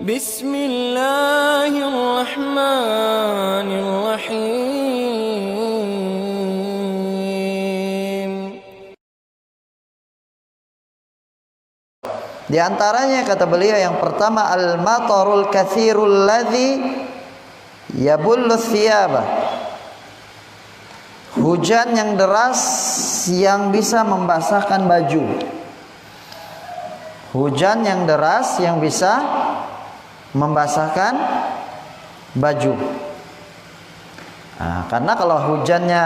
Bismillahirrahmanirrahim. Di antaranya kata beliau yang pertama al-matarul katsirul ladzi yabullu thiyaba. Hujan yang deras yang bisa membasahkan baju. Hujan yang deras yang bisa membasahkan baju. Nah, karena kalau hujannya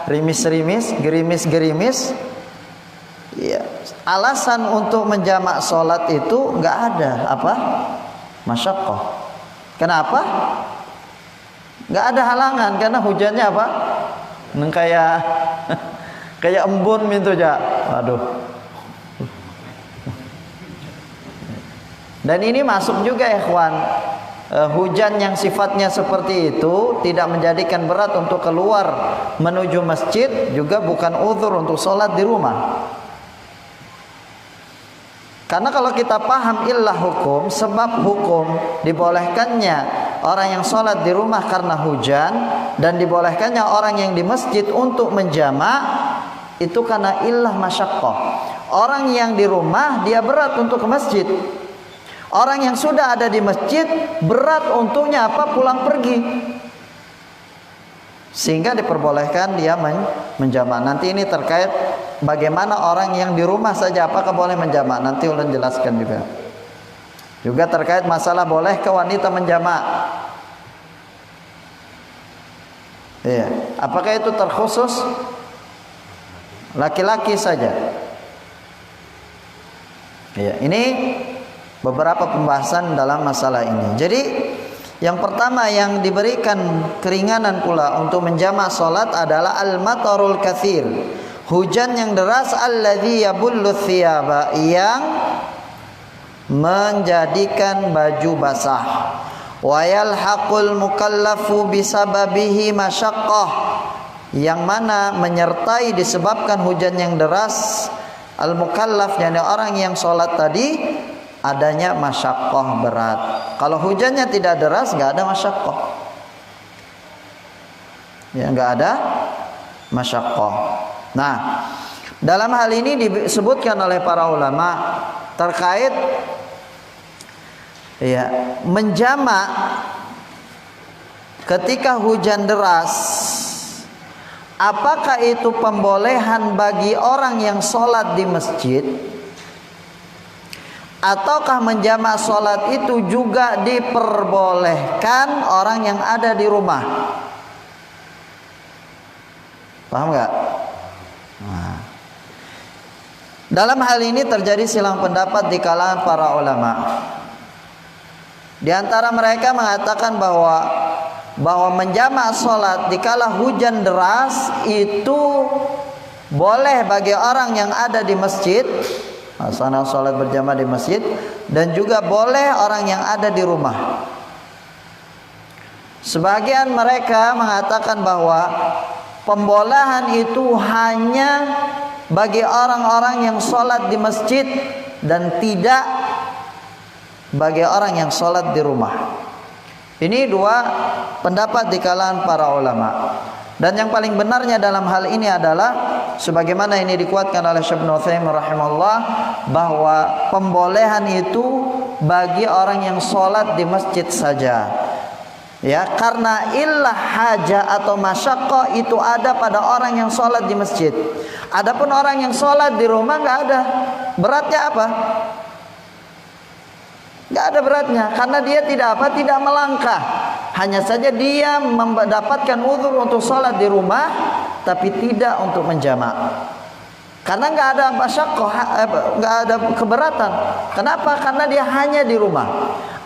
rimis-rimis, gerimis-gerimis, ya, alasan untuk menjamak sholat itu nggak ada apa? Masyaqqah. Kenapa? Nggak ada halangan karena hujannya apa? Kayak embun gitu aja. Aduh. Dan ini masuk juga ikhwan. Hujan yang sifatnya seperti itu tidak menjadikan berat untuk keluar menuju masjid, juga bukan uzur untuk sholat di rumah. Karena kalau kita paham illah hukum, sebab hukum dibolehkannya orang yang sholat di rumah karena hujan dan dibolehkannya orang yang di masjid untuk menjamak, itu karena illah masyaqqah. Orang yang di rumah dia berat untuk ke masjid. Orang yang sudah ada di masjid berat untuknya apa? Pulang pergi. Sehingga diperbolehkan dia menjamak. Nanti ini terkait bagaimana orang yang di rumah saja apakah boleh menjamak. Nanti ulun jelaskan juga. Juga terkait masalah boleh ke wanita menjamak. Iya. Apakah itu terkhusus laki-laki saja? Iya. Ini beberapa pembahasan dalam masalah ini. Jadi yang pertama yang diberikan keringanan pula untuk menjamak solat adalah al-matarul katsir. Hujan yang deras alladzi yabullu thiyaba, yang menjadikan baju basah. Wa yalhaqul mukallafu bisababihi masyaqqah, yang mana menyertai disebabkan hujan yang deras al-mukallaf, yakni orang yang sholat tadi, adanya masyaqqah berat. Kalau hujannya tidak deras, nggak ada masyaqqah. Ya, nggak ada masyaqqah. Nah, dalam hal ini disebutkan oleh para ulama terkait ya menjamak ketika hujan deras. Apakah itu pembolehan bagi orang yang sholat di masjid, ataukah menjamak sholat itu juga diperbolehkan orang yang ada di rumah? Paham nggak? Nah, dalam hal ini terjadi silang pendapat di kalangan para ulama. Di antara mereka mengatakan bahwa menjamak sholat dikala hujan deras itu boleh bagi orang yang ada di masjid, asana sholat berjamaah di masjid, dan juga boleh orang yang ada di rumah. Sebagian mereka mengatakan bahwa pembolehan itu hanya bagi orang-orang yang sholat di masjid dan tidak bagi orang yang sholat di rumah. Ini dua pendapat di kalangan para ulama. Dan yang paling benarnya dalam hal ini adalah sebagaimana ini dikuatkan oleh Syekh Ibnu Utsaimin rahimahullah, bahwa pembolehan itu bagi orang yang sholat di masjid saja. Ya, karena illah haja atau masyaqqah itu ada pada orang yang sholat di masjid. Adapun orang yang sholat di rumah nggak ada. Beratnya apa? Nggak ada beratnya, karena dia tidak melangkah. Hanya saja dia mendapatkan uzur untuk sholat di rumah, tapi tidak untuk menjamak. Karena nggak ada masyaqqah, nggak ada keberatan. Kenapa? Karena dia hanya di rumah.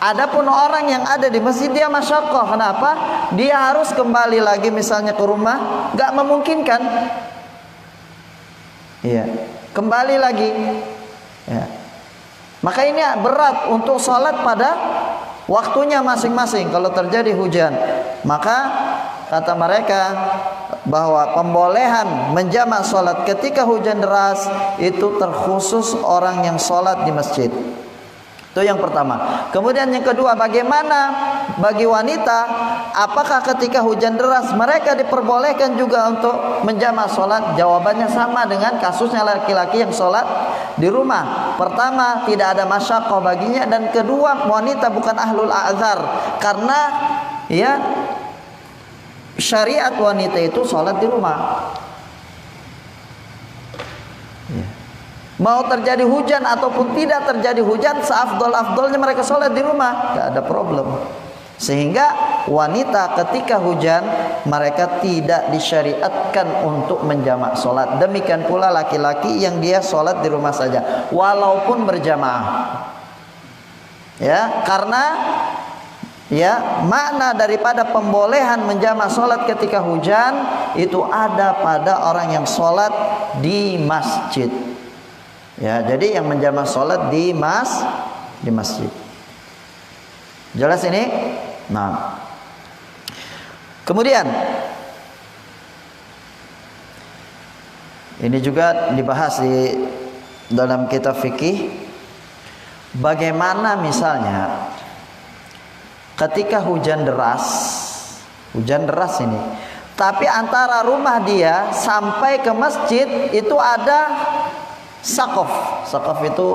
Adapun orang yang ada di masjid dia masyaqqah. Kenapa? Dia harus kembali lagi misalnya ke rumah, nggak memungkinkan. Iya, kembali lagi. Ya. Maka ini berat untuk sholat pada waktunya masing-masing. Kalau terjadi hujan, maka kata mereka bahwa pembolehan menjamak sholat ketika hujan deras itu terkhusus orang yang sholat di masjid. Itu yang pertama. Kemudian yang kedua, bagaimana bagi wanita, apakah ketika hujan deras mereka diperbolehkan juga untuk menjamak sholat? Jawabannya sama dengan kasusnya laki-laki yang sholat di rumah. Pertama, tidak ada masyaqqah baginya, dan kedua, wanita bukan ahlul a'dzar, karena ya syariat wanita itu sholat di rumah. Mau terjadi hujan ataupun tidak terjadi hujan, seafdol-afdolnya mereka sholat di rumah, tidak ada problem. Sehingga wanita ketika hujan mereka tidak disyariatkan untuk menjamak sholat. Demikian pula laki-laki yang dia sholat di rumah saja, walaupun berjamaah. Ya, karena ya makna daripada pembolehan menjamak sholat ketika hujan itu ada pada orang yang sholat di masjid. Ya, jadi yang menjamak sholat di masjid. Jelas ini? Nah. Kemudian ini juga dibahas di dalam kitab fikih. Bagaimana misalnya ketika hujan deras ini, tapi antara rumah dia sampai ke masjid itu ada Saqaf itu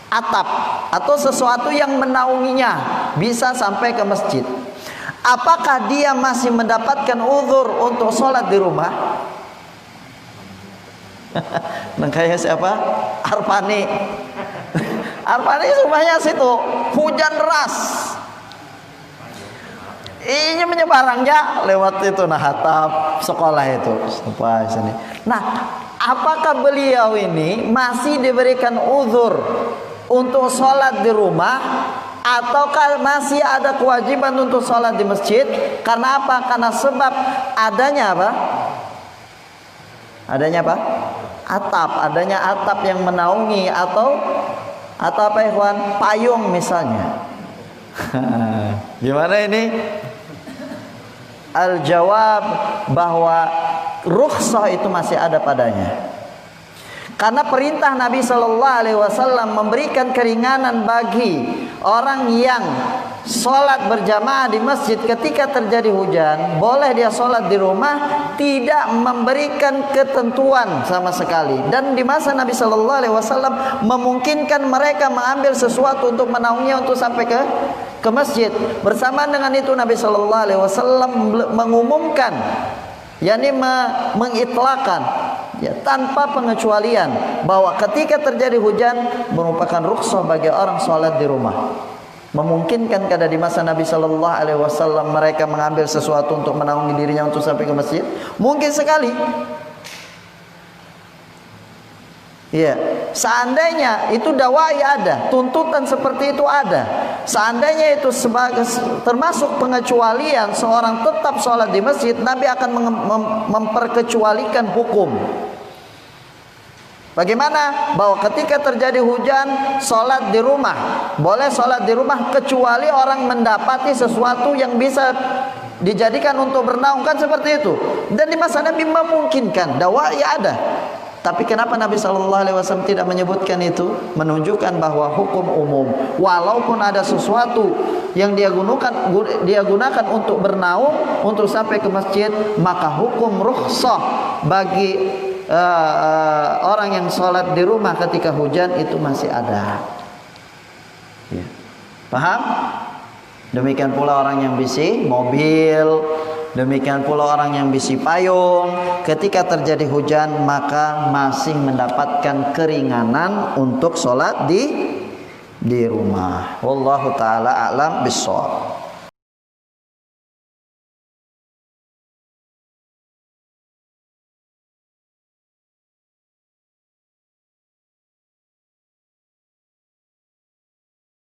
atap atau sesuatu yang menaunginya, bisa sampai ke masjid. Apakah dia masih mendapatkan uzur untuk sholat di rumah? Nah, kayak siapa? Arfani rumahnya situ, hujan deras. Ini menyebarangnya lewat itu atap sekolah itu sampai sini. Nah, apakah beliau ini masih diberikan uzur untuk sholat di rumah, ataukah masih ada kewajiban untuk sholat di masjid? Karena apa? Karena sebab adanya apa? Adanya atap yang menaungi, atau apa ikhwan? Payung misalnya. Gimana ini? Al-jawab bahwa rukhsah itu masih ada padanya. Karena perintah Nabi sallallahu alaihi wasallam memberikan keringanan bagi orang yang sholat berjamaah di masjid ketika terjadi hujan, boleh dia sholat di rumah, tidak memberikan ketentuan sama sekali. Dan di masa Nabi sallallahu alaihi wasallam memungkinkan mereka mengambil sesuatu untuk menaunginya untuk sampai ke masjid. Bersamaan dengan itu Nabi sallallahu alaihi wasallam mengumumkan, yakni mengitlakan, ya, tanpa pengecualian, bahwa ketika terjadi hujan merupakan rukhsah bagi orang sholat di rumah. Memungkinkan kada di masa Nabi sallallahu alaihi wasallam mereka mengambil sesuatu untuk menaungi dirinya untuk sampai ke masjid? Mungkin sekali. Ya, seandainya itu dawai ada, tuntutan seperti itu ada, seandainya itu sebagai termasuk pengecualian seorang tetap sholat di masjid, Nabi akan memperkecualikan hukum. Bagaimana? Bahwa ketika terjadi hujan, sholat di rumah, boleh sholat di rumah kecuali orang mendapati sesuatu yang bisa dijadikan untuk bernaung, kan seperti itu. Dan di masa Nabi memungkinkan, dawai ada. Tapi kenapa Nabi SAW tidak menyebutkan itu? Menunjukkan bahwa hukum umum, walaupun ada sesuatu yang dia gunakan untuk bernaung, untuk sampai ke masjid, maka hukum rukhsah bagi orang yang sholat di rumah ketika hujan itu masih ada. Ya. Paham? Demikian pula orang yang bisi mobil, demikian pula orang yang bisi payung, ketika terjadi hujan maka masih mendapatkan keringanan untuk sholat di rumah. Wallahu taala a'lam bishawab.